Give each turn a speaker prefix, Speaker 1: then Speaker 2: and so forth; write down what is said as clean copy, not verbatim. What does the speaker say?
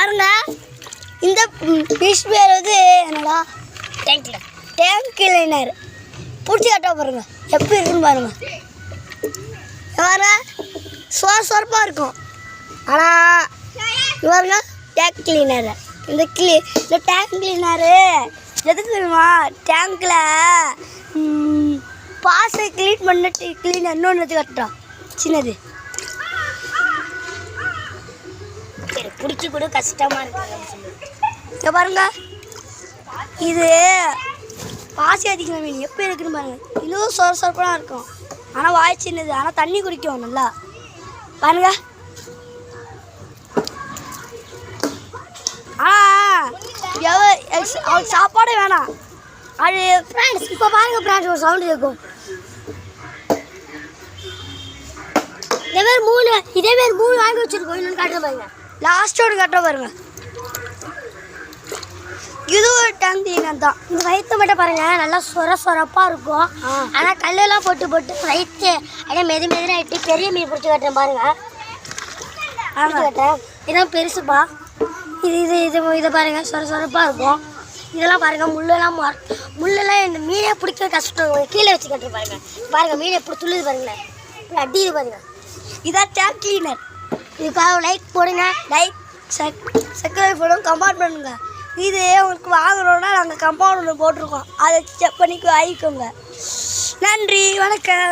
Speaker 1: பாருங்க இந்த ஃபிஷ் பேர் வந்து என்னடா டேங்க் கிளீனர் பிடிச்சி கட்ட பாருங்க எப்படி இருக்குன்னு பாருங்க வேற சொரப்பாக இருக்கும் ஆனால் இவருங்க டேங்க் கிளீனர் இந்த டேங்க் கிளீனரு எதுக்கு தெரியுமா டேங்க்கில் பாசை க்ளீன் பண்ணிட்டு கிளீனர் இன்னொன்று கட்டுறோம் சின்னது பிடிச்சி கூட கஷ்டமாக இருக்கு இங்கே பாருங்க இது பாசி அதிக்கிற மீன் எப்படி இருக்குன்னு பாருங்க இன்னும் சொரப்பாக இருக்கும் ஆனால் வாய் சின்னது ஆனால் தண்ணி குடிக்கும் நல்லா பாருங்க அவளுக்கு சாப்பாடே வேணாம் அது ஃப்ரெண்ட்ஸ் இப்போ பாருங்க ஃப்ரெண்ட்ஸ் ஒரு சவுண்டு இருக்கும் இதே பேர் 3 வாங்கி வச்சுருக்கோம் இன்னொன்று காட்டுற பாருங்க லாஸ்ட்டோடு காட்டுற பாருங்க இது ஒரு டேங்க் கிளீனர் தான் இந்த வயிற்று மட்டும் பாருங்க நல்லா சொரப்பாக இருக்கும் ஆனால் கல்லெல்லாம் போட்டு வயிற்று அப்படியே மெது ஆகிட்டு பெரிய மீன் பிடிச்சி கட்டுறேன் பாருங்க கட்டேன் இதான் பெருசுப்பா இதை பாருங்க சொரப்பாக இருக்கும் இதெல்லாம் பாருங்க முள்ளெல்லாம் இந்த மீனே பிடிக்க கஷ்டம் கீழே வச்சு கட்டுற பாருங்க மீன் எப்படி துள்ளுது பாருங்களேன் அடியுது பாருங்க இதான் டேங்க் கிளீனர் இதுக்காக லைக் போடுங்க லைக் சப்ஸ்கிரைப் பண்ணுங்க கமெண்ட் பண்ணுங்க இது உங்களுக்கு வாங்குறோன்னா நாங்கள் கம்பவுண்ட் ஒன்று போட்டிருக்கோம் அதை செக் பண்ணி வாங்கிக்கோங்க நன்றி வணக்கம்